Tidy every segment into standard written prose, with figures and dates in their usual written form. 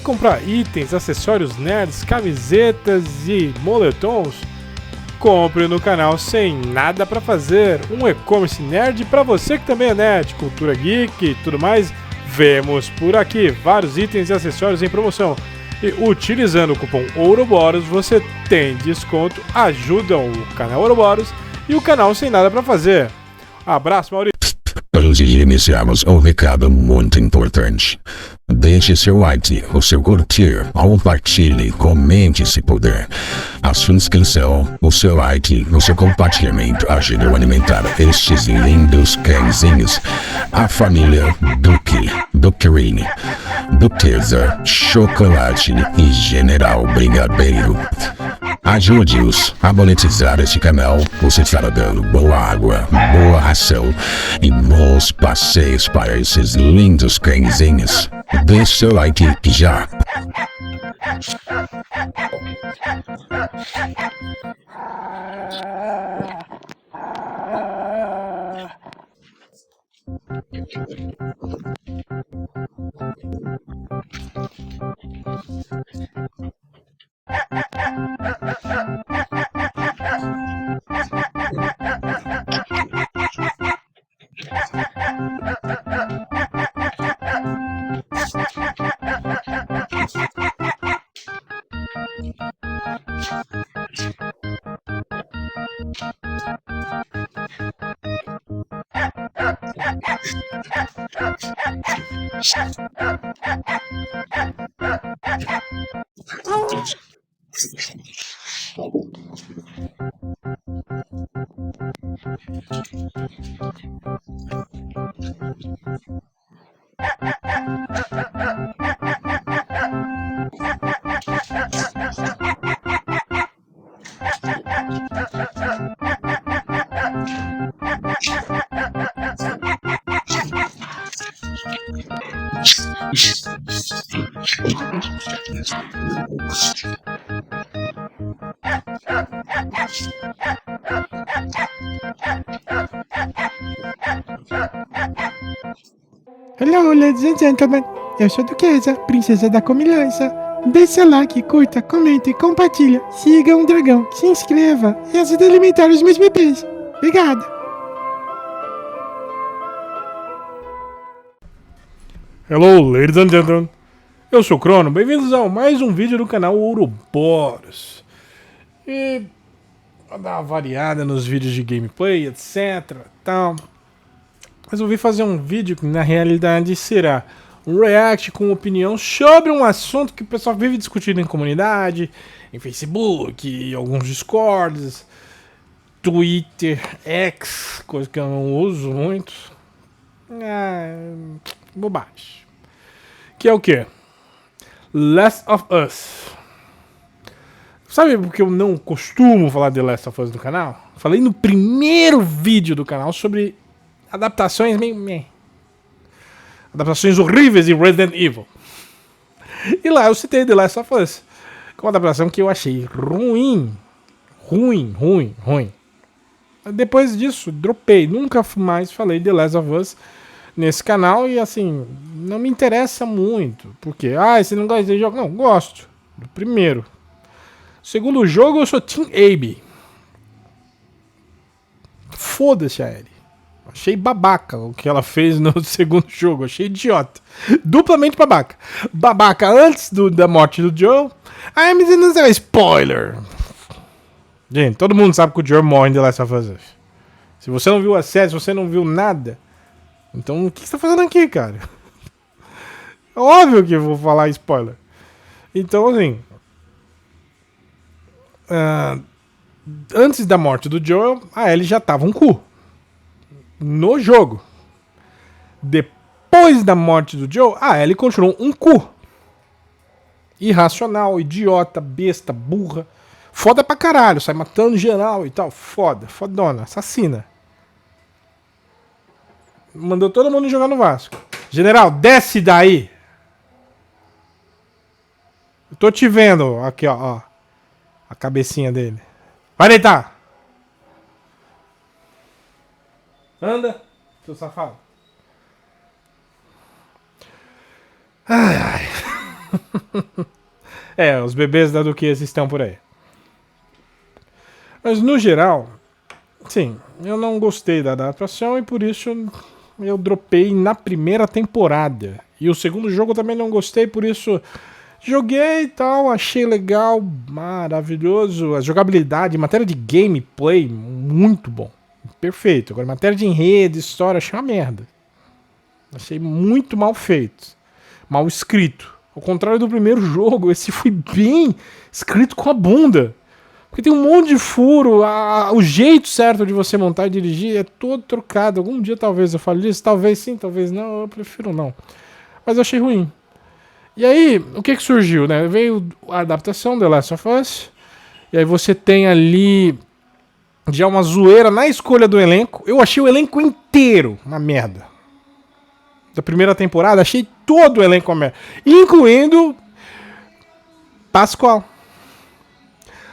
vai comprar itens, acessórios nerds, camisetas e moletons? Compre no canal Sem Nada Pra Fazer, um e-commerce nerd pra você que também é nerd, cultura geek e tudo mais. Vemos por aqui vários itens e acessórios em promoção. E utilizando o cupom Ouroboros você tem desconto, ajuda o canal Ouroboros e o canal Sem Nada Pra Fazer. Abraço, Maurício. Antes de iniciarmos, um recado muito importante. Deixe seu like, o seu curtir, compartilhe, comente se puder. A sua inscrição, o seu like, o seu compartilhamento ajudam a alimentar estes lindos cãezinhos. A família Duquerini, Duquesa, Chocolate e General Brigadeiro. Ajude-os a monetizar este canal. Você estará dando boa água, boa ração e bons passeios para esses lindos cãezinhos. Deixe seu like já. Hello, ladies and gentlemen. Eu sou Duquesa, princesa da comilança. Deixe seu like, curta, comente, compartilha. Siga um dragão, se inscreva e ajude a alimentar os meus bebês. Obrigado. Hello, ladies and gentlemen. Eu sou o Crono, bem-vindos a mais um vídeo do canal Ouroboros. E vou dar uma variada nos vídeos de gameplay, etc. Tal. Resolvi fazer um vídeo que na realidade será um react com opinião sobre um assunto que o pessoal vive discutindo em comunidade, em Facebook, alguns discords, Twitter, X, coisa que eu não uso muito. Bobagem. Que é o quê? Last of Us. Sabe porque eu não costumo falar de Last of Us no canal? Falei no primeiro vídeo do canal sobre adaptações adaptações horríveis de Resident Evil. E lá eu citei The Last of Us como uma adaptação que eu achei ruim. Depois disso, dropei. Nunca mais falei The Last of Us nesse canal e assim, não me interessa muito. Porque, você não gosta de jogo? Não, gosto. Do primeiro. Segundo jogo, eu sou Team Abby. Foda-se a Ellie. Achei babaca o que ela fez no segundo jogo. Achei idiota. Duplamente babaca. Babaca antes da morte do Joel. Mas não é spoiler. Gente, todo mundo sabe que o Joel morre em The Last of Us. Se você não viu a série, se você não viu nada, então o que você tá fazendo aqui, cara? Óbvio que eu vou falar spoiler. Então, assim, antes da morte do Joel, a Ellie já tava um cu. No jogo. Depois da morte do Joel, a Ellie continuou um cu. Irracional, idiota, besta, burra. Foda pra caralho, sai matando geral e tal. Fodona, assassina. Mandou todo mundo jogar no Vasco. General, desce daí. Eu tô te vendo. Aqui, ó. A cabecinha dele. Vai deitar. Anda, seu safado. Ai. Os bebês da Duquesa estão por aí. Mas no geral, sim, eu não gostei da adaptação e por isso eu dropei na primeira temporada. E o segundo jogo eu também não gostei, por isso joguei e tal, achei legal, maravilhoso. A jogabilidade, matéria de gameplay, muito bom. Perfeito. Agora, matéria de enredo, história, achei uma merda. Achei muito mal feito. Mal escrito. Ao contrário do primeiro jogo, esse foi bem escrito com a bunda. Porque tem um monte de furo, o jeito certo de você montar e dirigir é todo trocado. Algum dia talvez eu fale disso, talvez sim, talvez não, eu prefiro não. Mas eu achei ruim. E aí, o que surgiu, né? Veio a adaptação The Last of Us, e aí você tem ali já uma zoeira na escolha do elenco. Eu achei o elenco inteiro uma merda. Da primeira temporada, achei todo o elenco uma merda. Incluindo Pascoal.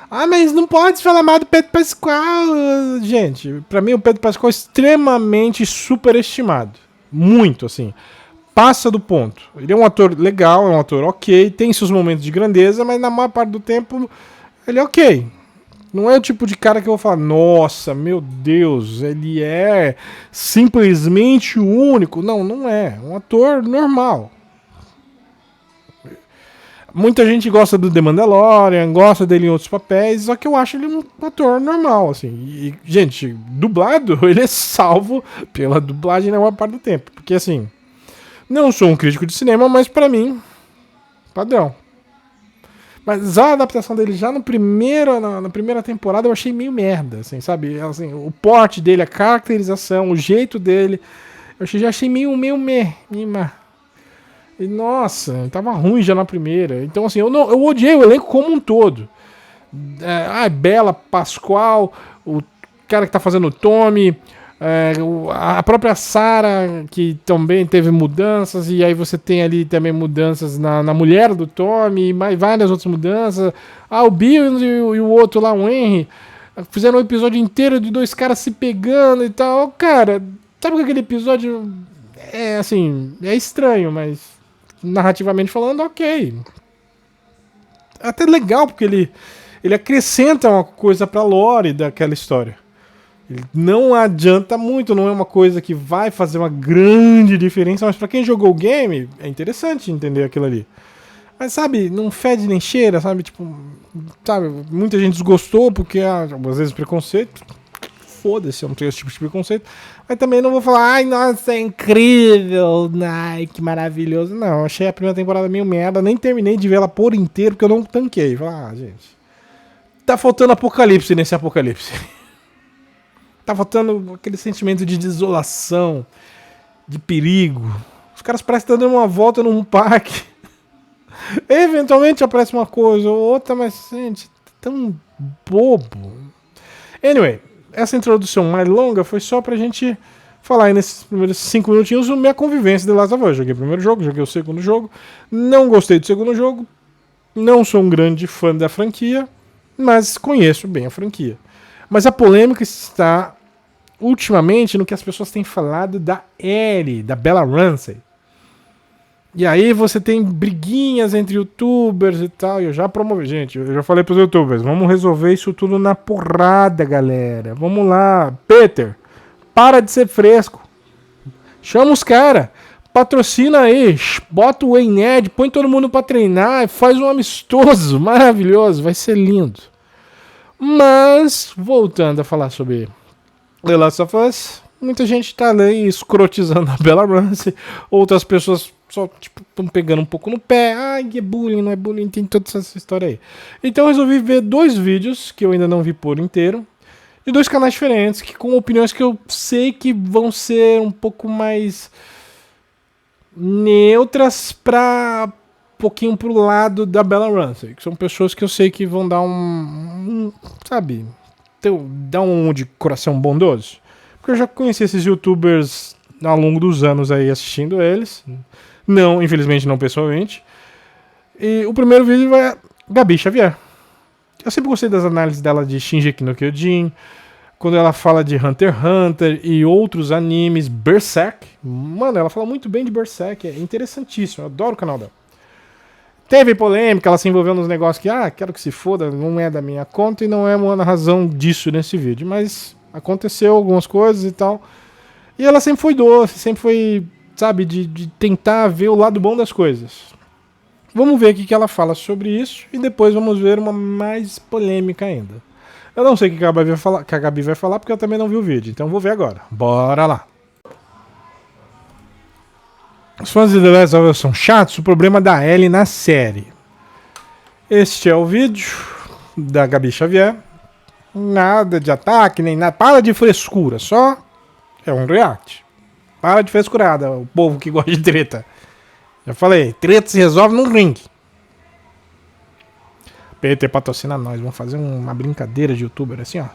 Mas não pode falar mal do Pedro Pascal. Gente, pra mim o Pedro Pascal é extremamente superestimado. Muito, assim. Passa do ponto. Ele é um ator legal, é um ator ok, tem seus momentos de grandeza, mas na maior parte do tempo ele é ok. Não é o tipo de cara que eu vou falar, nossa, meu Deus, ele é simplesmente único. Não, não é. É um ator normal. Muita gente gosta do The Mandalorian, gosta dele em outros papéis, só que eu acho ele um ator normal, assim. E, gente, dublado, ele é salvo pela dublagem na maior parte do tempo. Porque, assim, não sou um crítico de cinema, mas pra mim, padrão. Mas a adaptação dele já na primeira temporada eu achei meio merda, assim, sabe? Assim, o porte dele, a caracterização, o jeito dele, já achei meio meh. E nossa, tava ruim já na primeira. Então, assim, eu odiei o elenco como um todo. Bela, Pascoal, o cara que tá fazendo o Tommy, a própria Sarah, que também teve mudanças, e aí você tem ali também mudanças na mulher do Tommy, e várias outras mudanças. O Bill e o outro lá, o Henry, fizeram um episódio inteiro de dois caras se pegando e tal. Cara, sabe que aquele episódio é estranho, mas narrativamente falando, ok. Até legal, porque ele acrescenta uma coisa pra lore daquela história. Ele não adianta muito, não é uma coisa que vai fazer uma grande diferença, mas pra quem jogou o game, é interessante entender aquilo ali. Mas sabe, não fede nem cheira, sabe? Tipo, sabe, muita gente desgostou porque às vezes preconceito. Foda-se, eu não tenho esse tipo de preconceito. Mas também não vou falar, ai, nossa, é incrível, ai, que maravilhoso. Não, achei a primeira temporada meio merda, nem terminei de ver ela por inteiro, porque eu não tanquei. Gente, tá faltando apocalipse nesse apocalipse. Tá faltando aquele sentimento de desolação, de perigo. Os caras parecem estar dando uma volta num parque. Eventualmente aparece uma coisa ou outra, mas, gente, tão bobo. Anyway, essa introdução mais longa foi só pra gente falar aí nesses primeiros 5 minutinhos minha convivência de Last of Us. Joguei o primeiro jogo, joguei o segundo jogo. Não gostei do segundo jogo. Não sou um grande fã da franquia, mas conheço bem a franquia. Mas a polêmica está ultimamente no que as pessoas têm falado da Ellie, da Bella Ramsey. E aí você tem briguinhas entre youtubers e tal. E eu já promovi, gente, eu já falei pros youtubers, vamos resolver isso tudo na porrada, galera. Vamos lá, Peter, para de ser fresco. Chama os caras, patrocina aí, bota o Ned, põe todo mundo pra treinar e faz um amistoso maravilhoso, vai ser lindo. Mas, voltando a falar sobre The Last of Us, muita gente tá ali escrotizando a Bella Ramsey, outras pessoas só, tipo, estão pegando um pouco no pé. Ai, é bullying, não é bullying, tem toda essa história aí. Então eu resolvi ver 2 vídeos, que eu ainda não vi por inteiro, de 2 canais diferentes, que com opiniões que eu sei que vão ser um pouco mais neutras pra pouquinho pro lado da Bella Ramsey, que são pessoas que eu sei que vão dar sabe, dar um de coração bondoso. Porque eu já conheci esses youtubers ao longo dos anos aí assistindo eles. Não, infelizmente não pessoalmente. E o primeiro vídeo vai a Gabi Xavier. Eu sempre gostei das análises dela de Shingeki no Kyojin, quando ela fala de Hunter x Hunter e outros animes, Berserk. Mano, ela fala muito bem de Berserk, é interessantíssimo, eu adoro o canal dela. Teve polêmica, ela se envolveu nos negócios que, quero que se foda, não é da minha conta e não é uma razão disso nesse vídeo. Mas aconteceu algumas coisas e tal. E ela sempre foi doce, sempre foi, sabe, de tentar ver o lado bom das coisas. Vamos ver o que ela fala sobre isso e depois vamos ver uma mais polêmica ainda. Eu não sei o que a Gabi vai falar porque eu também não vi o vídeo, então vou ver agora. Bora lá! Os fãs de The Last of Us são chatos, o problema da Ellie na série. Este é o vídeo da Gabi Xavier. Nada de ataque, nem nada. Para de frescura, só é um react. Para de frescurada, o povo que gosta de treta. Já falei, treta se resolve num ringue. PT patrocina nós, vamos fazer uma brincadeira de youtuber assim, ó.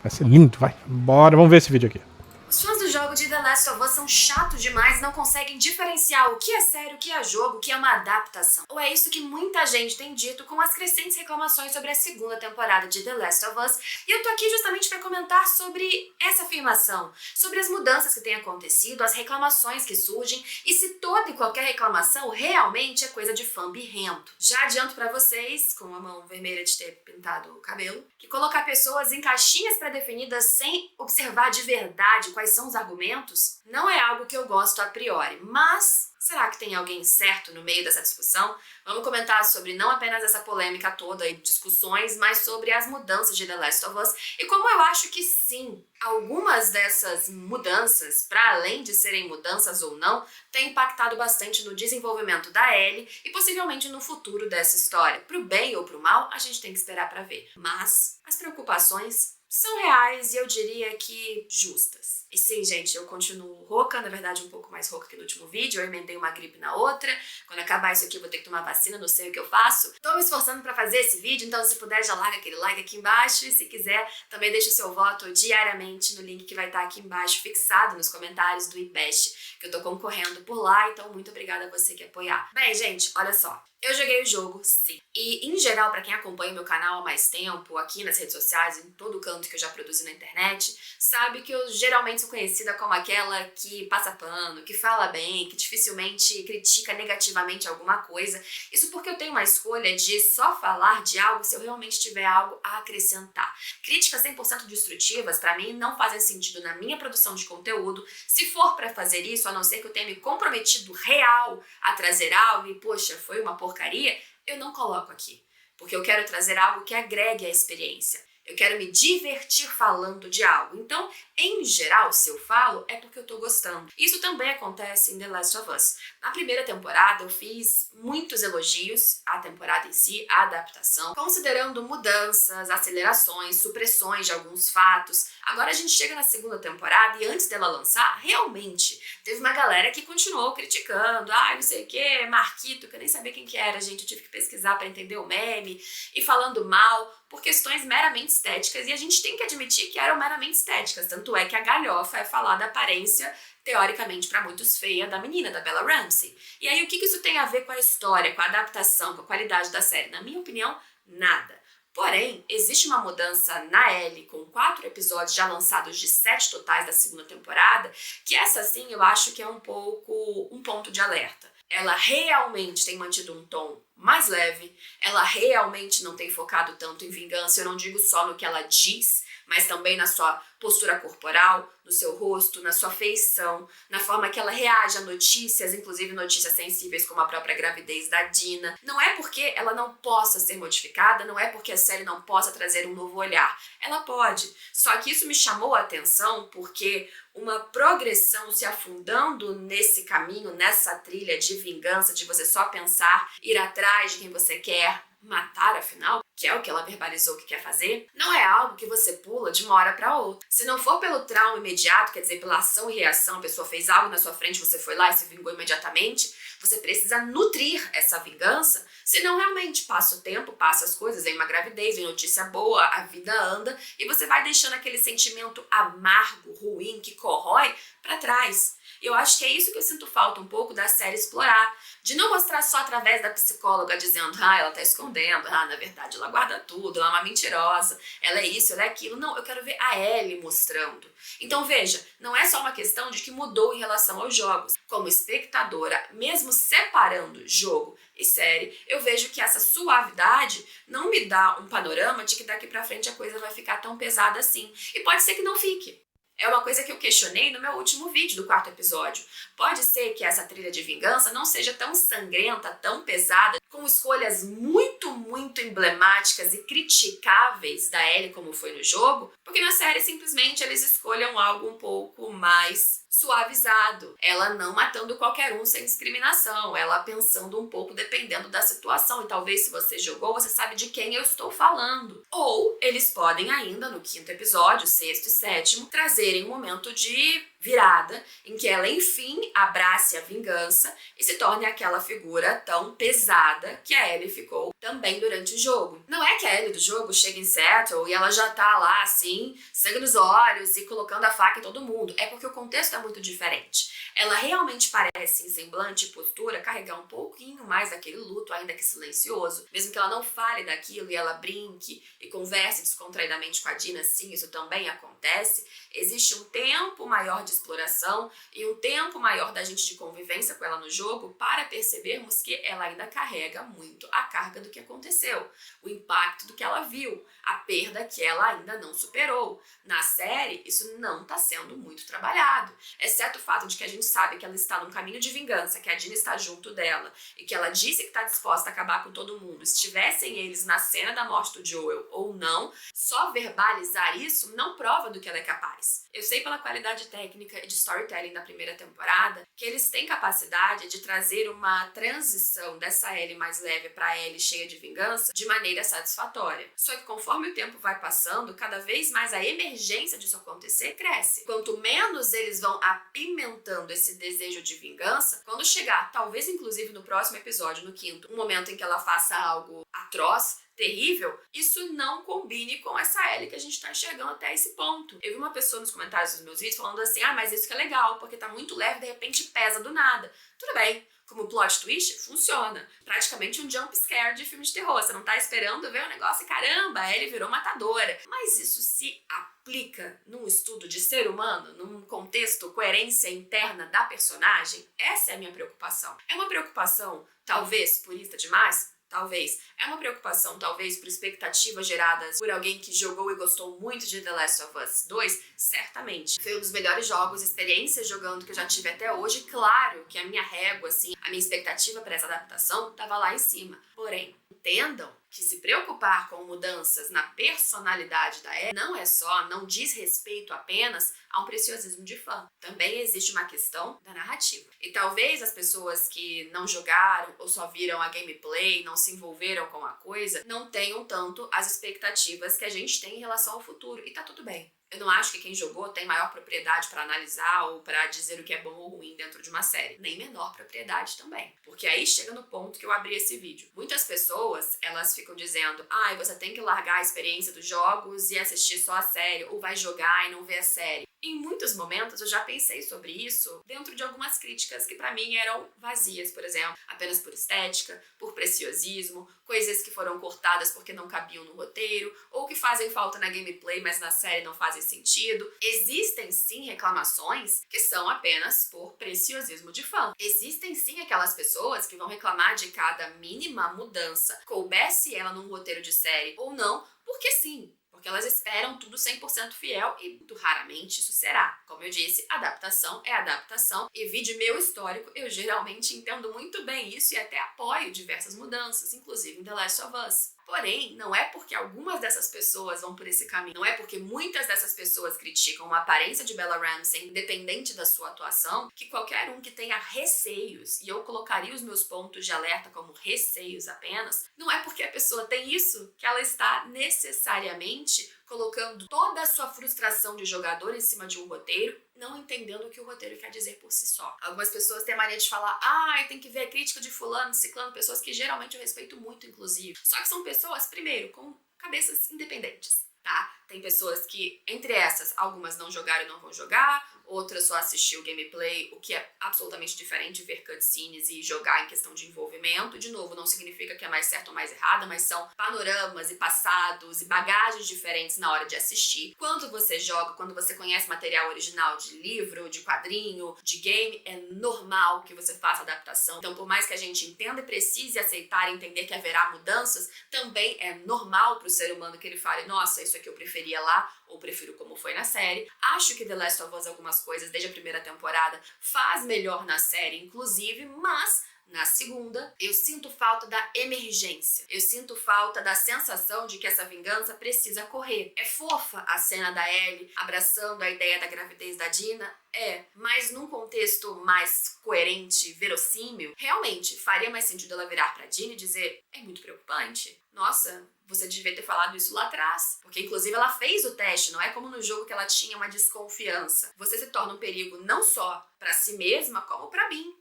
Vai ser lindo, vai. Bora, vamos ver esse vídeo aqui. Os fãs do jogo de The Last of Us são chatos demais e não conseguem diferenciar o que é sério, o que é jogo, o que é uma adaptação. Ou é isso que muita gente tem dito com as crescentes reclamações sobre a segunda temporada de The Last of Us, e eu tô aqui justamente para comentar sobre essa afirmação, sobre as mudanças que têm acontecido, as reclamações que surgem, e se toda e qualquer reclamação realmente é coisa de fã birrento. Já adianto para vocês, com a mão vermelha de ter pintado o cabelo, que colocar pessoas em caixinhas pré-definidas sem observar de verdade quais são os argumentos não é algo que eu gosto a priori, mas será que tem alguém certo no meio dessa discussão? Vamos comentar sobre não apenas essa polêmica toda e discussões, mas sobre as mudanças de The Last of Us e como eu acho que sim, algumas dessas mudanças, para além de serem mudanças ou não, têm impactado bastante no desenvolvimento da Ellie e possivelmente no futuro dessa história. Pro bem ou pro mal, a gente tem que esperar para ver. Mas as preocupações são reais e eu diria que justas. E sim, gente, eu continuo rouca, na verdade um pouco mais rouca que no último vídeo, eu emendei uma gripe na outra. Quando acabar isso aqui eu vou ter que tomar vacina, não sei o que eu faço. Tô me esforçando pra fazer esse vídeo, então se puder já larga aquele like aqui embaixo e se quiser também deixa o seu voto diariamente no link que vai estar aqui embaixo, fixado nos comentários do IBEST, que eu tô concorrendo por lá, então muito obrigada a você que apoiar. Bem, gente, olha só. Eu joguei o jogo, sim. E, em geral, pra quem acompanha meu canal há mais tempo, aqui nas redes sociais, em todo canto que eu já produzi na internet, sabe que eu geralmente sou conhecida como aquela que passa pano, que fala bem, que dificilmente critica negativamente alguma coisa. Isso porque eu tenho uma escolha de só falar de algo se eu realmente tiver algo a acrescentar. Críticas 100% destrutivas, pra mim, não fazem sentido na minha produção de conteúdo. Se for pra fazer isso, a não ser que eu tenha me comprometido real a trazer algo e, poxa, foi uma porcaria, eu não coloco aqui. Porque eu quero trazer algo que agregue a experiência. Eu quero me divertir falando de algo. Então, em geral, se eu falo, é porque eu tô gostando. Isso também acontece em The Last of Us. Na primeira temporada, eu fiz muitos elogios à temporada em si, à adaptação, considerando mudanças, acelerações, supressões de alguns fatos. Agora a gente chega na segunda temporada e antes dela lançar, realmente, teve uma galera que continuou criticando. Não sei o que, Marquito, que eu nem sabia quem que era, gente. Eu tive que pesquisar pra entender o meme. E falando mal por questões meramente estéticas, e a gente tem que admitir que eram meramente estéticas, tanto é que a galhofa é falar da aparência, teoricamente para muitos feia, da menina, da Bella Ramsey. E aí o que isso tem a ver com a história, com a adaptação, com a qualidade da série? Na minha opinião, nada. Porém, existe uma mudança na Ellie, com 4 episódios já lançados de 7 totais da segunda temporada, que essa sim eu acho que é um pouco um ponto de alerta. Ela realmente tem mantido um tom mais leve, ela realmente não tem focado tanto em vingança, eu não digo só no que ela diz, mas também na sua postura corporal, no seu rosto, na sua feição, na forma que ela reage a notícias, inclusive notícias sensíveis como a própria gravidez da Dina. Não é porque ela não possa ser modificada, não é porque a série não possa trazer um novo olhar. Ela pode, só que isso me chamou a atenção porque uma progressão se afundando nesse caminho, nessa trilha de vingança, de você só pensar, ir atrás de quem você quer matar, afinal, que é o que ela verbalizou que quer fazer, não é algo que você pula de uma hora para outra. Se não for pelo trauma imediato, quer dizer, pela ação e reação, a pessoa fez algo na sua frente, você foi lá e se vingou imediatamente, você precisa nutrir essa vingança, senão realmente passa o tempo, passa as coisas, vem uma gravidez, vem notícia boa, a vida anda, e você vai deixando aquele sentimento amargo, ruim, que corrói para trás. E eu acho que é isso que eu sinto falta um pouco da série explorar. De não mostrar só através da psicóloga dizendo, ela tá escondendo, na verdade ela guarda tudo, ela é uma mentirosa, ela é isso, ela é aquilo. Não, eu quero ver a Ellie mostrando. Então veja, não é só uma questão de que mudou em relação aos jogos. Como espectadora, mesmo separando jogo e série, eu vejo que essa suavidade não me dá um panorama de que daqui pra frente a coisa vai ficar tão pesada assim. E pode ser que não fique. É uma coisa que eu questionei no meu último vídeo do 4º episódio. Pode ser que essa trilha de vingança não seja tão sangrenta, tão pesada, com escolhas muito, muito emblemáticas e criticáveis da Ellie como foi no jogo, porque na série simplesmente eles escolham algo um pouco mais suavizado. Ela não matando qualquer um sem discriminação, ela pensando um pouco dependendo da situação. E talvez se você jogou, você sabe de quem eu estou falando. Ou eles podem ainda, no 5º episódio, 6º e 7º, trazerem um momento de virada em que ela, enfim, abrace a vingança e se torne aquela figura tão pesada que a Ellie ficou também durante o jogo. Não é que a Ellie do jogo chega em Seattle e ela já tá lá, assim, sangue nos olhos e colocando a faca em todo mundo. É porque o contexto é muito diferente. Ela realmente parece, em semblante e postura, carregar um pouquinho mais daquele luto, ainda que silencioso. Mesmo que ela não fale daquilo e ela brinque e converse descontraidamente com a Dina, sim, isso também acontece. Existe um tempo maior de exploração e um tempo maior da gente de convivência com ela no jogo para percebermos que ela ainda carrega muito a carga do que aconteceu, o impacto do que ela viu, a perda que ela ainda não superou. Na série, isso não está sendo muito trabalhado, exceto o fato de que a gente sabe que ela está num caminho de vingança, que a Dina está junto dela e que ela disse que está disposta a acabar com todo mundo. Estivessem eles na cena da morte do Joel ou não, só verbalizar isso não prova do que ela é capaz. Eu sei pela qualidade técnica e de storytelling da primeira temporada que eles têm capacidade de trazer uma transição dessa Ellie mais leve para Ellie cheia de vingança de maneira satisfatória. Só que conforme o tempo vai passando, cada vez mais a emergência disso acontecer cresce. Quanto menos eles vão apimentando esse desejo de vingança, quando chegar, talvez inclusive no próximo episódio, no 5º, um momento em que ela faça algo atroz, terrível, isso não combine com essa Ellie que a gente tá enxergando até esse ponto. Eu vi uma pessoa nos comentários dos meus vídeos falando assim, mas isso que é legal, porque tá muito leve, de repente pesa do nada. Tudo bem, como plot twist, funciona. Praticamente um jump scare de filme de terror. Você não tá esperando ver o negócio e caramba, a Ellie virou matadora. Mas isso se aplica num estudo de ser humano, num contexto, coerência interna da personagem? Essa é a minha preocupação. É uma preocupação, talvez, purista demais? Talvez. É uma preocupação, talvez, por expectativas geradas por alguém que jogou e gostou muito de The Last of Us 2? Certamente. Foi um dos melhores jogos, experiências jogando que eu já tive até hoje. Claro que a minha régua, assim, a minha expectativa para essa adaptação estava lá em cima. Porém, entendam que se preocupar com mudanças na personalidade da Ellie não diz respeito apenas a um preciosismo de fã. Também existe uma questão da narrativa. E talvez as pessoas que não jogaram ou só viram a gameplay, não se envolveram com a coisa, não tenham tanto as expectativas que a gente tem em relação ao futuro. E tá tudo bem. Eu não acho que quem jogou tem maior propriedade para analisar ou para dizer o que é bom ou ruim dentro de uma série. Nem menor propriedade também. Porque aí chega no ponto que eu abri esse vídeo. Muitas pessoas, elas ficam dizendo você tem que largar a experiência dos jogos e assistir só a série. Ou vai jogar e não ver a série. Em muitos momentos eu já pensei sobre isso dentro de algumas críticas que pra mim eram vazias, por exemplo, apenas por estética, por preciosismo, coisas que foram cortadas porque não cabiam no roteiro, ou que fazem falta na gameplay, mas na série não fazem sentido. Existem sim reclamações que são apenas por preciosismo de fã. Existem sim aquelas pessoas que vão reclamar de cada mínima mudança, coubesse ela num roteiro de série ou não, porque sim. Porque elas esperam tudo 100% fiel e muito raramente isso será. Como eu disse, adaptação é adaptação e vide meu histórico, eu geralmente entendo muito bem isso e até apoio diversas mudanças, inclusive em The Last of Us. Porém, não é porque algumas dessas pessoas vão por esse caminho, não é porque muitas dessas pessoas criticam a aparência de Bella Ramsey, independente da sua atuação, que qualquer um que tenha receios, e eu colocaria os meus pontos de alerta como receios apenas, não é porque a pessoa tem isso que ela está necessariamente colocando toda a sua frustração de jogador em cima de um roteiro, não entendendo o que o roteiro quer dizer por si só. Algumas pessoas têm a mania de falar, tem que ver a crítica de fulano, ciclano, pessoas que geralmente eu respeito muito, inclusive. Só que são pessoas, primeiro, com cabeças independentes, tá? Tem pessoas que, entre essas, algumas não jogaram e não vão jogar, outras só assistiu gameplay, o que é absolutamente diferente de ver cutscenes e jogar em questão de envolvimento. De novo, não significa que é mais certo ou mais errado, mas são panoramas e passados e bagagens diferentes na hora de assistir. Quando você joga, quando você conhece material original de livro, de quadrinho, de game, é normal que você faça adaptação. Então, por mais que a gente entenda e precise aceitar e entender que haverá mudanças, também é normal para o ser humano que ele fale, nossa, isso aqui eu preferia lá, ou prefiro como foi na série. Acho que The Last of Us, algumas coisas desde a primeira temporada, faz melhor na série, inclusive, mas na segunda, eu sinto falta da emergência. Eu sinto falta da sensação de que essa vingança precisa correr. É fofa a cena da Ellie abraçando a ideia da gravidez da Dina? É, mas num contexto mais coerente, verossímil, realmente faria mais sentido ela virar pra Dina e dizer: é muito preocupante. Nossa, você devia ter falado isso lá atrás. Porque, inclusive, ela fez o teste. Não é como no jogo que ela tinha uma desconfiança. Você se torna um perigo não só pra si mesma, como pra mim.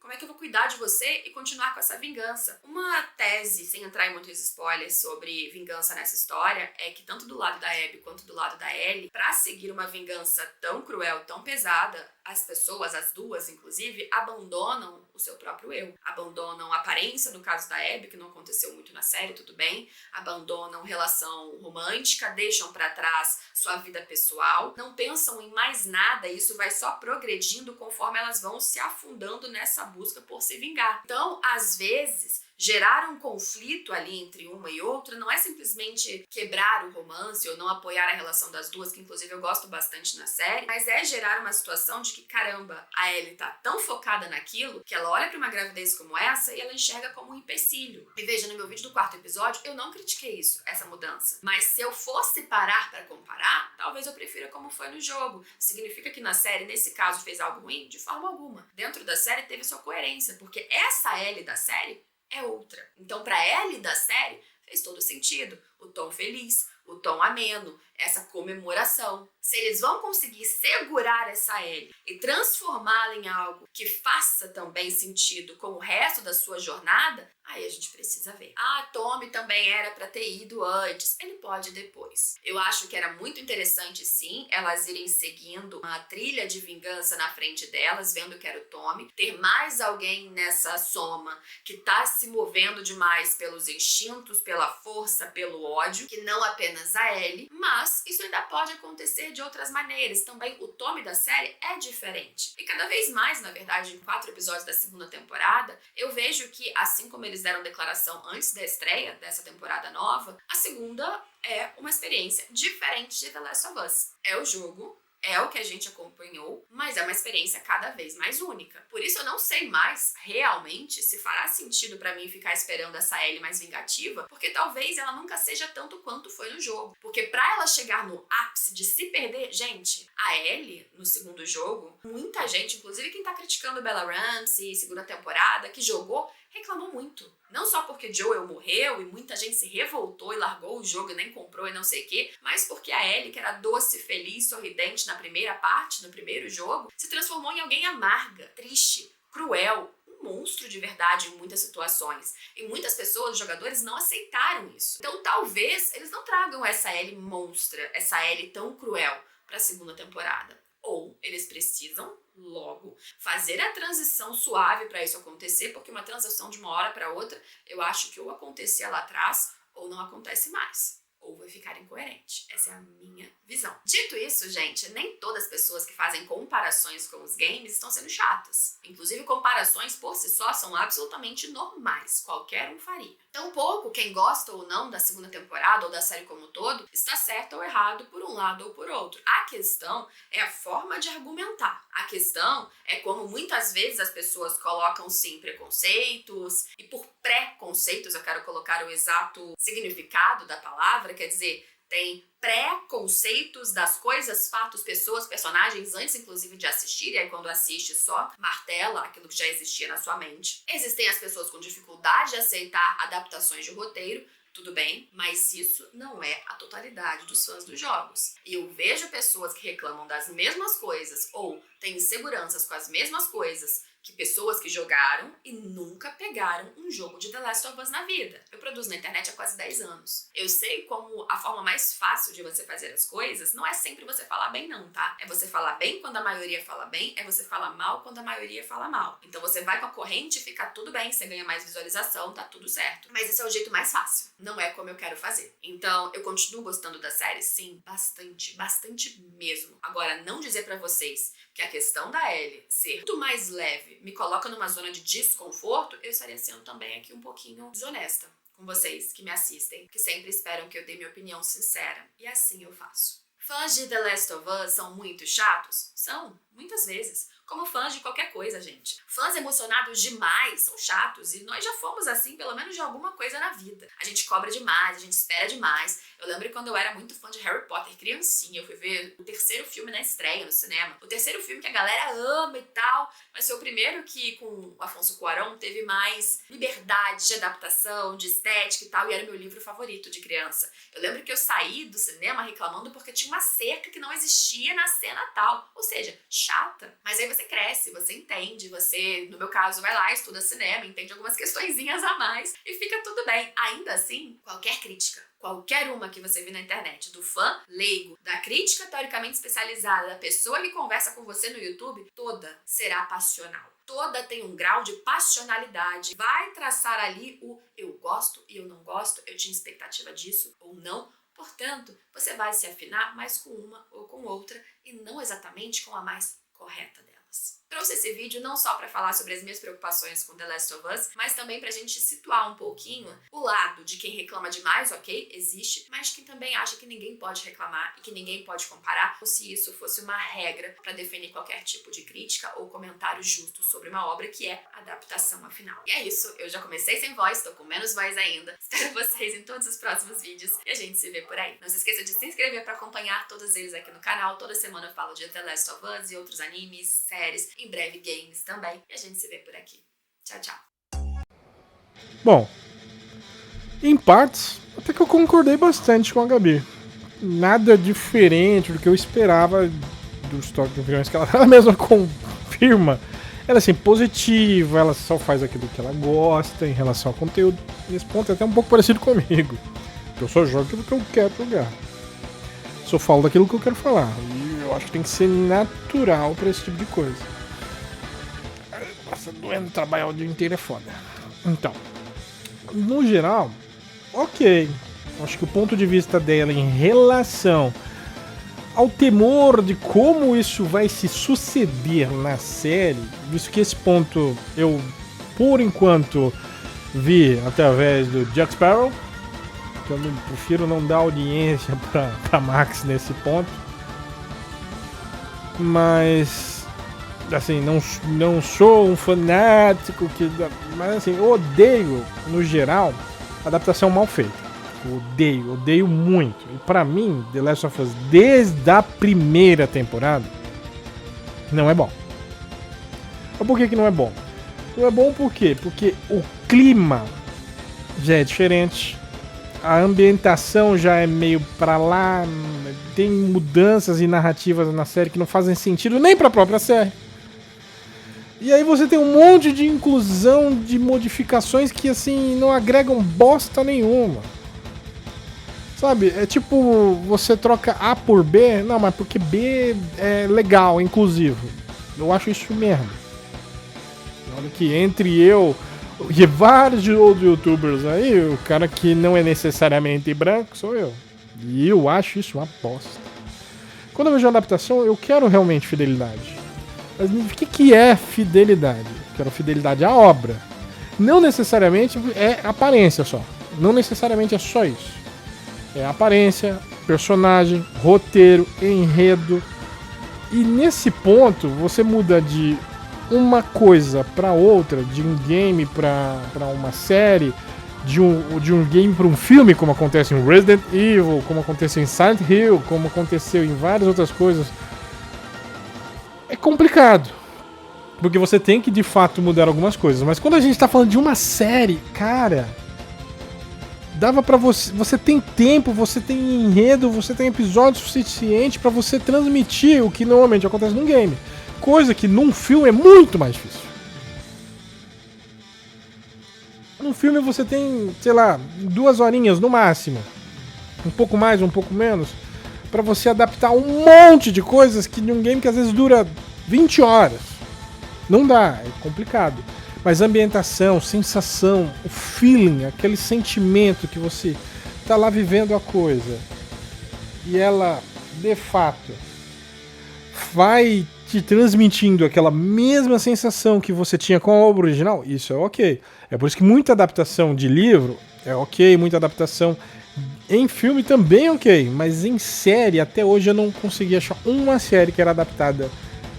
Como é que eu vou cuidar de você e continuar com essa vingança? Uma tese, sem entrar em muitos spoilers sobre vingança nessa história, é que tanto do lado da Abby quanto do lado da Ellie, pra seguir uma vingança tão cruel, tão pesada, as pessoas, as duas inclusive, abandonam o seu próprio eu. Abandonam a aparência, no caso da Abby, que não aconteceu muito na série, tudo bem. Abandonam relação romântica, deixam pra trás sua vida pessoal, não pensam em mais nada, e isso vai só progredindo conforme elas vão se afundando nessa busca por se vingar. Então, às vezes, gerar um conflito ali entre uma e outra não é simplesmente quebrar o romance ou não apoiar a relação das duas, que inclusive eu gosto bastante na série, mas é gerar uma situação de que, caramba, a Ellie tá tão focada naquilo que ela olha pra uma gravidez como essa e ela enxerga como um empecilho. E veja, no meu vídeo do 4º episódio, eu não critiquei isso, essa mudança. Mas se eu fosse parar pra comparar, talvez eu prefira como foi no jogo. Significa que na série, nesse caso, fez algo ruim? De forma alguma. Dentro da série teve sua coerência, porque essa Ellie da série é outra. Então, pra Ellie da série, fez todo sentido. O tom feliz, o tom ameno, essa comemoração. Se eles vão conseguir segurar essa Ellie e transformá-la em algo que faça também sentido com o resto da sua jornada, aí a gente precisa ver. Ah, Tommy também era pra ter ido antes. Ele pode depois. Eu acho que era muito interessante, sim, elas irem seguindo uma trilha de vingança na frente delas, vendo que era o Tommy. Ter mais alguém nessa soma que tá se movendo demais pelos instintos, pela força, pelo ódio, que não apenas a Ellie, mas isso ainda pode acontecer de outras maneiras. Também o Tommy da série é diferente. E cada vez mais, na verdade, em 4 episódios da segunda temporada, eu vejo que, assim como eles deram declaração antes da estreia dessa temporada nova, a segunda é uma experiência diferente de The Last of Us. É o jogo, é o que a gente acompanhou, mas é uma experiência cada vez mais única. Por isso eu não sei mais, realmente, se fará sentido pra mim ficar esperando essa Ellie mais vingativa, porque talvez ela nunca seja tanto quanto foi no jogo. Porque pra ela chegar no ápice de se perder, gente, a Ellie, no segundo jogo, muita gente, inclusive quem tá criticando Bella Ramsey, segunda temporada, que jogou, reclamou muito. Não só porque Joel morreu e muita gente se revoltou e largou o jogo e nem comprou e não sei o quê, mas porque a Ellie, que era doce, feliz, sorridente na primeira parte, no primeiro jogo, se transformou em alguém amarga, triste, cruel, um monstro de verdade em muitas situações. E muitas pessoas, os jogadores, não aceitaram isso. Então talvez eles não tragam essa Ellie monstra, essa Ellie tão cruel pra segunda temporada. Ou eles precisam, logo, fazer a transição suave para isso acontecer, porque uma transição de uma hora para outra, eu acho que ou acontecia lá atrás, ou não acontece mais. Ou vai ficar incoerente. Essa é a minha visão. Dito isso, gente, nem todas as pessoas que fazem comparações com os games estão sendo chatas. Inclusive, comparações por si só são absolutamente normais. Qualquer um faria. Tampouco quem gosta ou não da segunda temporada ou da série como um todo está certo ou errado por um lado ou por outro. A questão é a forma de argumentar. A questão é como muitas vezes as pessoas colocam sim preconceitos, e por pré-conceitos eu quero colocar o exato significado da palavra, quer dizer, tem pré-conceitos das coisas, fatos, pessoas, personagens, antes inclusive de assistir, e aí quando assiste só martela aquilo que já existia na sua mente. Existem as pessoas com dificuldade de aceitar adaptações de roteiro, tudo bem, mas isso não é a totalidade dos fãs dos jogos. E eu vejo pessoas que reclamam das mesmas coisas ou têm inseguranças com as mesmas coisas que pessoas que jogaram e nunca pegaram um jogo de The Last of Us na vida. Eu produzo na internet há quase 10 anos. Eu sei como a forma mais fácil de você fazer as coisas não é sempre você falar bem não, tá? É você falar bem quando a maioria fala bem, é você falar mal quando a maioria fala mal. Então você vai com a corrente e fica tudo bem, você ganha mais visualização, tá tudo certo. Mas esse é o jeito mais fácil. Não é como eu quero fazer. Então, eu continuo gostando da série? Sim, bastante, bastante mesmo. Agora, não dizer pra vocês que a questão da Ellie ser muito mais leve me coloca numa zona de desconforto, eu estaria sendo também aqui um pouquinho desonesta com vocês que me assistem, que sempre esperam que eu dê minha opinião sincera. E assim eu faço. Fãs de The Last of Us são muito chatos? São, muitas vezes. Como fãs de qualquer coisa, gente. Fãs emocionados demais são chatos e nós já fomos assim pelo menos de alguma coisa na vida. A gente cobra demais, a gente espera demais. Eu lembro quando eu era muito fã de Harry Potter, criancinha, eu fui ver o 3º filme na estreia no cinema. O 3º filme que a galera ama e tal, mas foi o primeiro que com o Afonso Cuarón teve mais liberdade de adaptação, de estética e tal, e era meu livro favorito de criança. Eu lembro que eu saí do cinema reclamando porque tinha uma cerca que não existia na cena tal. Ou seja, chata. Mas aí você cresce, você entende, você, no meu caso, vai lá, estuda cinema, entende algumas questõezinhas a mais e fica tudo bem. Ainda assim, qualquer crítica, qualquer uma que você vê na internet, do fã leigo, da crítica teoricamente especializada, da pessoa que conversa com você no YouTube, toda será passional. Toda tem um grau de passionalidade, vai traçar ali o eu gosto e eu não gosto, eu tinha expectativa disso ou não. Portanto, você vai se afinar mais com uma ou com outra e não exatamente com a mais correta delas. Trouxe esse vídeo não só para falar sobre as minhas preocupações com The Last of Us, mas também pra gente situar um pouquinho o lado de quem reclama demais, ok, existe, mas quem também acha que ninguém pode reclamar e que ninguém pode comparar, como se isso fosse uma regra para definir qualquer tipo de crítica ou comentário justo sobre uma obra que é adaptação afinal. E é isso, eu já comecei sem voz, tô com menos voz ainda. Espero vocês em todos os próximos vídeos e a gente se vê por aí. Não se esqueça de se inscrever para acompanhar todos eles aqui no canal. Toda semana eu falo de The Last of Us e outros animes, séries, em breve games também. E a gente se vê por aqui. Tchau, tchau. Bom, em partes, até que eu concordei bastante com a Gabi. Nada diferente do que eu esperava do estoque de opiniões que ela mesma confirma. Ela é assim, positiva, ela só faz aquilo que ela gosta em relação ao conteúdo. Nesse ponto é até um pouco parecido comigo. Eu só jogo aquilo que eu quero jogar. Só falo daquilo que eu quero falar. E eu acho que tem que ser natural pra esse tipo de coisa. Nossa, doendo trabalhar o dia inteiro é foda. Então, no geral, ok. Acho que o ponto de vista dela em relação ao temor de como isso vai se suceder na série, visto que esse ponto eu, por enquanto, vi através do Jack Sparrow, que eu prefiro não dar audiência pra Max nesse ponto, mas assim, não sou um fanático, mas assim, eu odeio, no geral, adaptação mal feita. Odeio muito. E pra mim, The Last of Us, desde a primeira temporada, não é bom. Mas por que não é bom? Não é bom por quê? Porque o clima já é diferente, a ambientação já é meio pra lá, tem mudanças e narrativas na série que não fazem sentido nem pra própria série. E aí você tem um monte de inclusão de modificações que assim não agregam bosta nenhuma. Sabe, é tipo, você troca A por B, não, mas porque B é legal, é inclusivo. Eu acho isso merda. Olha que entre eu e vários outros youtubers aí, o cara que não é necessariamente branco sou eu. E eu acho isso uma bosta. Quando eu vejo uma adaptação, eu quero realmente fidelidade. Mas o que é fidelidade? Eu quero fidelidade à obra. Não necessariamente é aparência só. Não necessariamente é só isso. É aparência, personagem, roteiro, enredo. E nesse ponto, você muda de uma coisa para outra, de um game para uma série, de um game para um filme, como acontece em Resident Evil, como aconteceu em Silent Hill, como aconteceu em várias outras coisas. É complicado, porque você tem que de fato mudar algumas coisas. Mas quando a gente tá falando de uma série, cara, dava pra você tem tempo, você tem enredo, você tem episódio suficiente pra você transmitir o que normalmente acontece num game. Coisa que num filme é muito mais difícil. Um filme você tem, sei lá, 2 horinhas no máximo. Um pouco mais, um pouco menos. Pra você adaptar um monte de coisas que num game que às vezes dura 20 horas. Não dá, é complicado. Mas a ambientação, sensação, o feeling, aquele sentimento que você tá lá vivendo a coisa. E ela, de fato, vai te transmitindo aquela mesma sensação que você tinha com a obra original, isso é ok. É por isso que muita adaptação de livro é ok, muita adaptação em filme também é ok, mas em série, até hoje eu não consegui achar uma série que era adaptada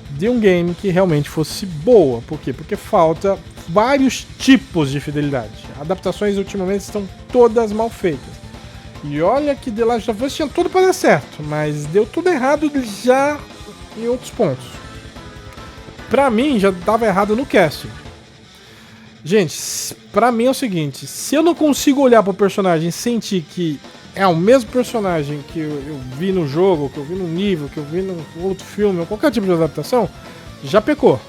de um game que realmente fosse boa. Por quê? Porque falta vários tipos de fidelidade. Adaptações ultimamente estão todas mal feitas. E olha que The Last of Us tinha tudo para dar certo, mas deu tudo errado já em outros pontos. Pra mim, já tava errado no casting. Gente, pra mim é o seguinte, se eu não consigo olhar pro personagem e sentir que é o mesmo personagem que eu vi no jogo, que eu vi no livro, que eu vi no outro filme, ou qualquer tipo de adaptação, já pecou.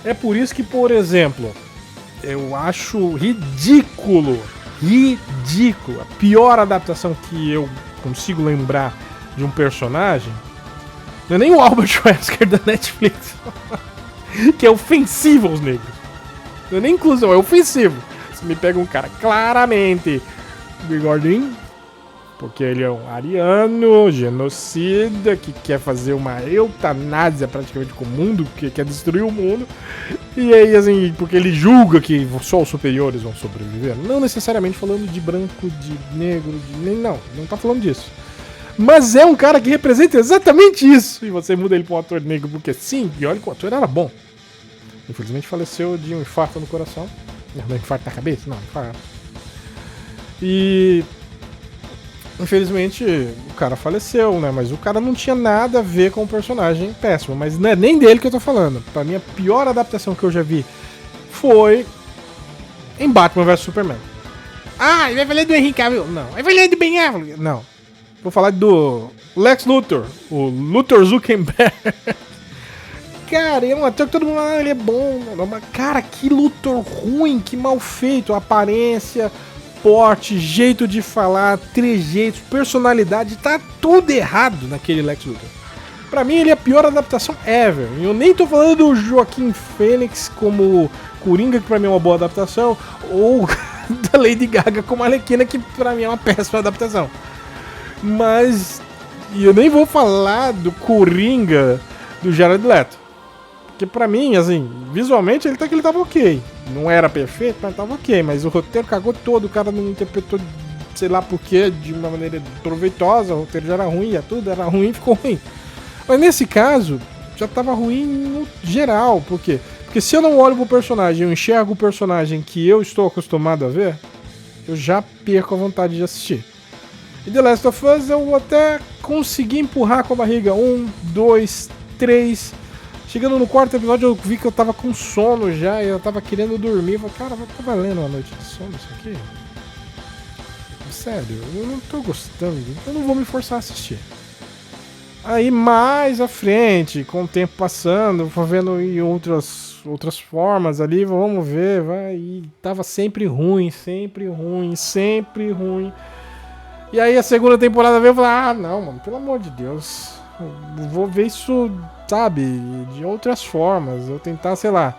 É por isso que, por exemplo, eu acho ridículo, a pior adaptação que eu consigo lembrar de um personagem, não é nem o Albert Wesker da Netflix, que é ofensivo aos negros. Não é nem inclusão, é ofensivo. Você me pega um cara claramente bigodinho, porque ele é um ariano, genocida, que quer fazer uma eutanásia praticamente com o mundo, que quer destruir o mundo. E aí, assim, porque ele julga que só os superiores vão sobreviver. Não necessariamente falando de branco, de negro, não tá falando disso. Mas é um cara que representa exatamente isso. E você muda ele pra um ator negro porque sim, e olha que o ator era bom. Infelizmente faleceu de um infarto no coração. Não, infarto na cabeça? Não, infarto. E infelizmente o cara faleceu, né? Mas o cara não tinha nada a ver com o personagem péssimo. Mas não é nem dele que eu tô falando. Pra mim, a pior adaptação que eu já vi foi em Batman vs Superman. Ah, ele vai falar do Henry Cavill? Não. Vai falar do Ben Affleck? Não. Vou falar do Lex Luthor, o Luthor Zuckerberg. Cara, é um ator que todo mundo fala, ele é bom. Mas, cara, que Luthor ruim, que mal feito. Aparência, porte, jeito de falar, trejeitos, personalidade, tá tudo errado naquele Lex Luthor. Pra mim, ele é a pior adaptação ever. Eu nem tô falando do Joaquim Fênix como Coringa, que pra mim é uma boa adaptação, ou da Lady Gaga como Arlequina, que pra mim é uma péssima adaptação. Mas eu nem vou falar do Coringa do Jared Leto. Porque pra mim, assim, visualmente ele tava ok. Não era perfeito, mas tava ok. Mas o roteiro cagou todo, o cara não interpretou, sei lá porquê, de uma maneira proveitosa. O roteiro já era ruim, tudo era ruim, ficou ruim. Mas nesse caso, já tava ruim no geral. Por quê? Porque se eu não olho pro personagem, eu enxergo o personagem que eu estou acostumado a ver, eu já perco a vontade de assistir. E The Last of Us eu até consegui empurrar com a barriga. 1, 2, 3. Chegando no 4º episódio eu vi que eu tava com sono já e eu tava querendo dormir. Eu falei, cara, vai tá valendo uma noite de sono isso aqui? Sério, eu não tô gostando, então eu não vou me forçar a assistir. Aí mais à frente, com o tempo passando, vou vendo em outras formas ali, vamos ver, vai. E tava sempre ruim. E aí a segunda temporada veio e eu falei, ah, não, mano, pelo amor de Deus, eu vou ver isso, sabe, de outras formas, eu tentar, sei lá.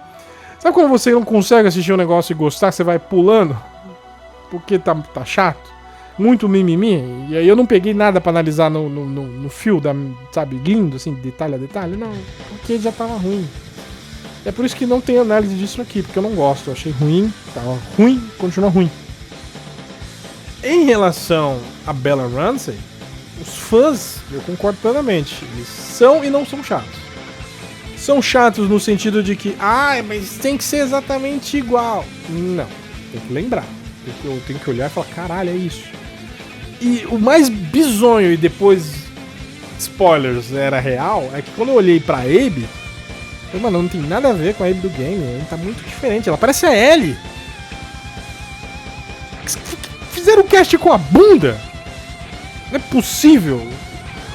Sabe quando você não consegue assistir um negócio e gostar, você vai pulando? Porque tá chato? Muito mimimi? E aí eu não peguei nada pra analisar no fio, sabe, lindo, assim, detalhe a detalhe, não, porque já tava ruim. É por isso que não tem análise disso aqui, porque eu não gosto, eu achei ruim, tava ruim, continua ruim. Em relação a Bella Ramsey, os fãs, eu concordo plenamente, eles são e não são chatos. São chatos no sentido de que, mas tem que ser exatamente igual. Não, tem que lembrar. Eu tenho que olhar e falar, caralho, é isso. E o mais bizonho, e depois, spoilers, era real, é que quando eu olhei pra Abby, eu falei, mano, não tem nada a ver com a Abby do game, ela tá muito diferente, ela parece a Ellie. Fizeram o cast com a bunda? Não é possível.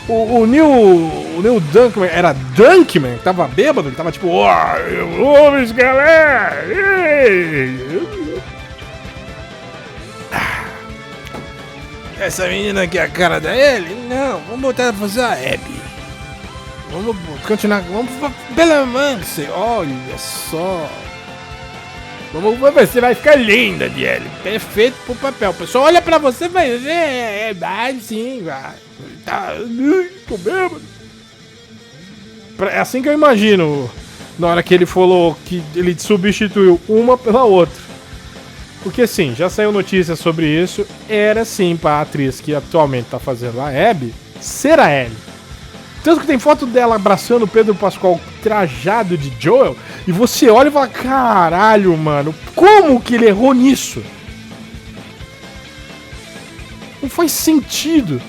O Neil Dunkman era Dunkman, tava bêbado, ele tava tipo, galera! Essa menina aqui é a cara da Ellie? Não, vamos botar ela pra fazer a Abby. Vamos continuar, vamos pra Bellamance, olha só. Vamos ver, você vai ficar linda, Ellie. Perfeito pro papel. O pessoal olha pra você e vai ver. Vai sim, vai. Tá, tô bêbado. É assim que eu imagino. Na hora que ele falou que ele substituiu uma pela outra. Porque sim, já saiu notícia sobre isso. Era sim pra atriz que atualmente tá fazendo a Abby ser a Ellie. Tanto que tem foto dela abraçando o Pedro Pascal trajado de Joel. E você olha e fala, caralho, mano, como que ele errou nisso? Não faz sentido.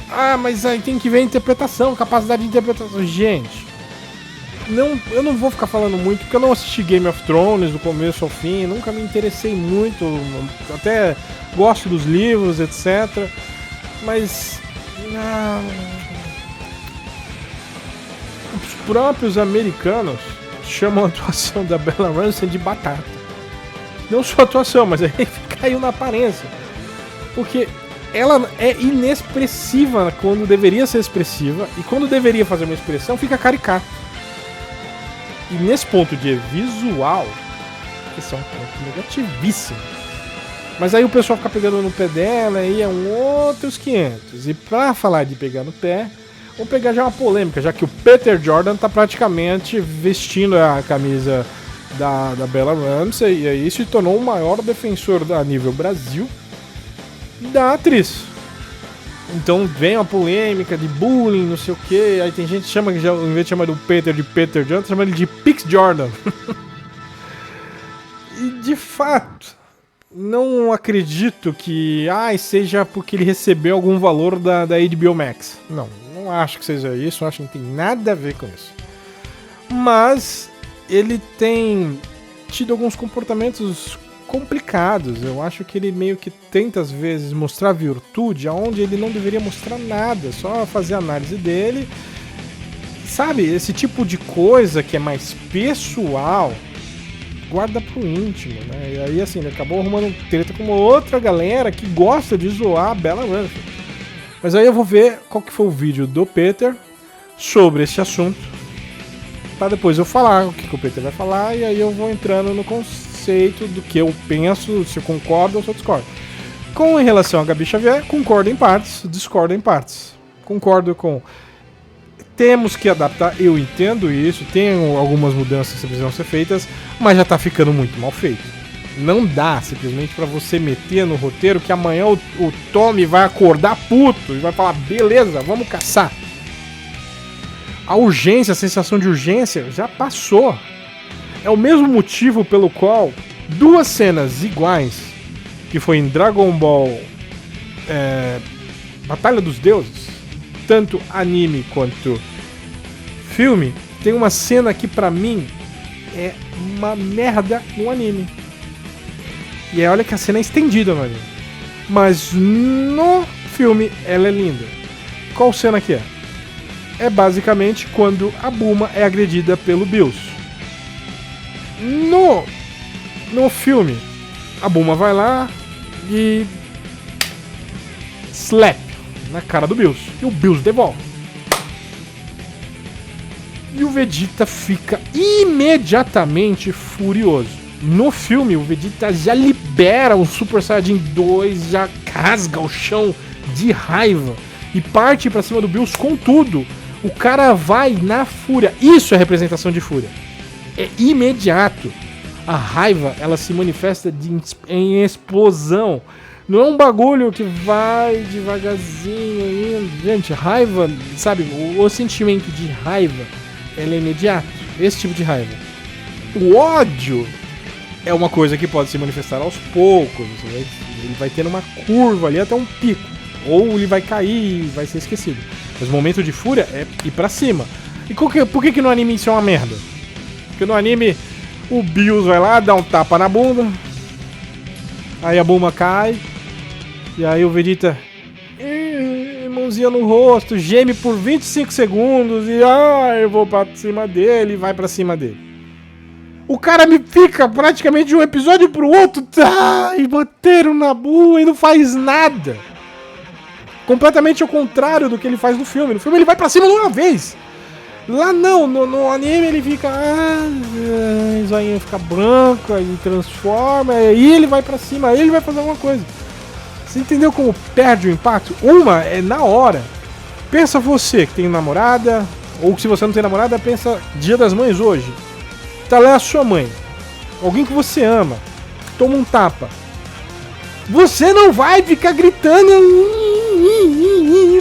Ah, mas aí tem que ver a interpretação, capacidade de interpretação. Gente, eu não vou ficar falando muito, porque eu não assisti Game of Thrones do começo ao fim. Nunca me interessei muito. Até gosto dos livros, etc. Mas... os próprios americanos chamam a atuação da Bella Ramsey de batata. Não só a atuação, mas aí caiu na aparência. Porque ela é inexpressiva quando deveria ser expressiva, e quando deveria fazer uma expressão, fica caricato. E nesse ponto de visual, esse é um ponto negativíssimo. Mas aí o pessoal fica pegando no pé dela, e é outros 500. E pra falar de pegar no pé, vamos pegar já uma polêmica, já que o Peter Jordan tá praticamente vestindo a camisa da Bella Ramsey, e aí se tornou o maior defensor a nível Brasil da atriz. Então vem uma polêmica de bullying, não sei o que, aí tem gente que chama, que já, ao invés de chamar do Peter de Peter Jordan, chama ele de Pix Jordan. E de fato, não acredito que seja porque ele recebeu algum valor da HBO Max. Não acho que seja isso, acho que não tem nada a ver com isso. Mas ele tem tido alguns comportamentos complicados. Eu acho que ele meio que tenta às vezes mostrar virtude aonde ele não deveria mostrar nada, só fazer a análise dele. Sabe, esse tipo de coisa que é mais pessoal, guarda pro íntimo, né? E aí assim, ele acabou arrumando treta com uma outra galera que gosta de zoar a Bella Ramsey. Mas aí eu vou ver qual que foi o vídeo do Peter sobre esse assunto, pra depois eu falar o que o Peter vai falar, e aí eu vou entrando no conceito do que eu penso, se eu concordo ou se eu discordo. Com relação a Gabi Xavier, concordo em partes, discordo em partes. Concordo com... temos que adaptar, eu entendo isso, tem algumas mudanças que precisam ser feitas, mas já tá ficando muito mal feito. Não dá simplesmente pra você meter no roteiro que amanhã o Tommy vai acordar puto e vai falar, beleza, vamos caçar. A urgência, a sensação de urgência já passou. É o mesmo motivo pelo qual duas cenas iguais, que foi em Dragon Ball Batalha dos Deuses, tanto anime quanto filme, tem uma cena que pra mim é uma merda no anime. E aí olha que a cena é estendida no anime. Mas no filme ela é linda. Qual cena que é? É basicamente quando a Bulma é agredida pelo Bills. No filme, a Bulma vai lá e slap na cara do Bills. E o Bills devolve. E o Vegeta fica imediatamente furioso. No filme, o Vegeta já libera o Super Saiyajin 2, já rasga o chão de raiva e parte pra cima do Bills com tudo. O cara vai na fúria. Isso é representação de fúria. É imediato. A raiva, ela se manifesta em explosão. Não é um bagulho que vai devagarzinho indo. Gente, raiva, sabe? O sentimento de raiva, ele é imediato. Esse tipo de raiva. O ódio é uma coisa que pode se manifestar aos poucos. Ele vai tendo uma curva ali até um pico. Ou ele vai cair e vai ser esquecido. Mas o momento de fúria é ir pra cima. E por que no anime isso é uma merda? Porque no anime o Bills vai lá, dá um tapa na bunda. Aí a Bulma cai. E aí o Vegeta, mãozinha no rosto, geme por 25 segundos. E eu vou pra cima dele, e vai pra cima dele. O cara me fica praticamente de um episódio pro outro, e bateram na Bulma e não faz nada. completamente ao contrário do que ele faz no filme. No filme ele vai pra cima de uma vez. Lá não, no anime ele fica... o zoinho fica branco, aí transforma, aí ele vai pra cima, aí ele vai fazer alguma coisa. Você entendeu como perde o impacto? Uma é na hora. Pensa você que tem namorada, ou se você não tem namorada, pensa Dia das Mães hoje. Tá lá a sua mãe, alguém que você ama, toma um tapa. Você não vai ficar gritando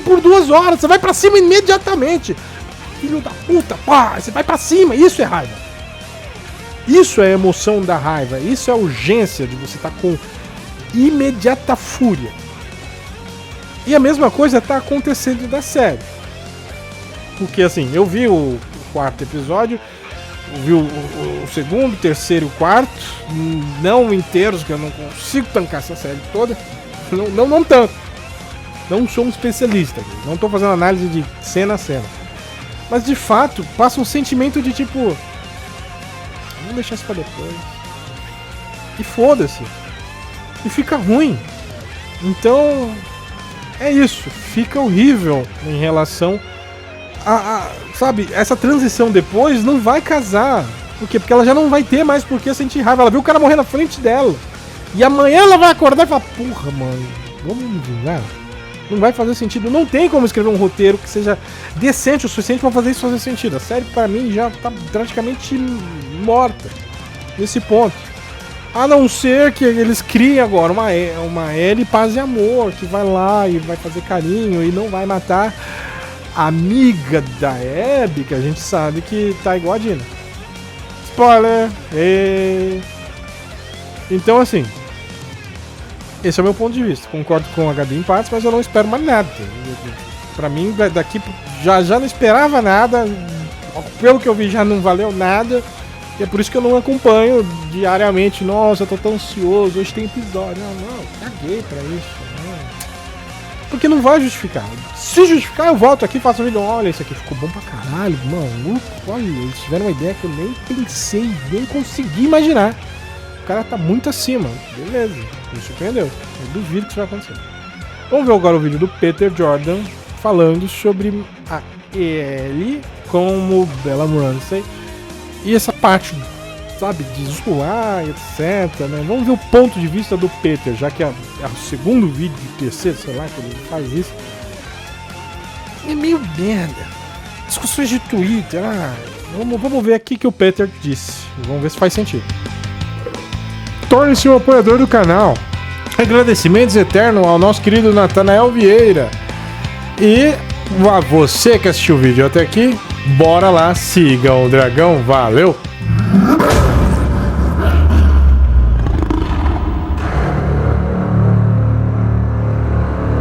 por 2 horas, você vai pra cima imediatamente. Filho da puta, pá, você vai pra cima, isso é raiva. Isso é emoção da raiva, isso é urgência de você estar com imediata fúria. E a mesma coisa tá acontecendo da série. Porque assim, eu vi o 4º episódio, eu vi o 2º, 3º e o 4º, não inteiros, que eu não consigo tancar essa série toda. Não tanto. Não sou um especialista, não tô fazendo análise de cena a cena. Mas de fato, passa um sentimento de tipo... vamos deixar isso pra depois. E foda-se. E fica ruim. Então... é isso. Fica horrível em relação sabe, essa transição depois não vai casar. Por quê? Porque ela já não vai ter mais por que sentir raiva. Ela viu o cara morrer na frente dela. E amanhã ela vai acordar e falar... porra, mano, vamos me vingar? Não vai fazer sentido. Não tem como escrever um roteiro que seja decente o suficiente pra fazer isso fazer sentido. A série, pra mim, já tá praticamente morta nesse ponto. A não ser que eles criem agora uma Ellie paz e amor, que vai lá e vai fazer carinho e não vai matar a amiga da Abby, que a gente sabe que tá igual a Dina. Spoiler! Então, assim... esse é o meu ponto de vista. Concordo com a Gabi em partes, mas eu não espero mais nada. Pra mim, daqui já não esperava nada. Pelo que eu vi, já não valeu nada. E é por isso que eu não acompanho diariamente. Nossa, eu tô tão ansioso, hoje tem episódio. Não, caguei pra isso. Não. Porque não vai justificar. Se justificar, eu volto aqui e faço um vídeo. Olha, isso aqui ficou bom pra caralho, maluco. Olha, eles tiveram uma ideia que eu nem pensei, nem consegui imaginar. O cara tá muito acima. Beleza, me surpreendeu. Eu duvido que isso vai acontecer. Vamos ver agora o vídeo do Peter Jordan falando sobre a Ellie como Bella Ramsey. E essa parte, sabe, de zoar, etc, né? Vamos ver o ponto de vista do Peter, já que é o segundo vídeo, terceiro, sei lá, que ele faz isso. É meio merda. Discussões de Twitter, vamos ver aqui o que o Peter disse. Vamos ver se faz sentido. Torne-se um apoiador do canal. Agradecimentos eternos ao nosso querido Natanael Vieira. E a você que assistiu o vídeo até aqui, bora lá, siga o dragão, valeu!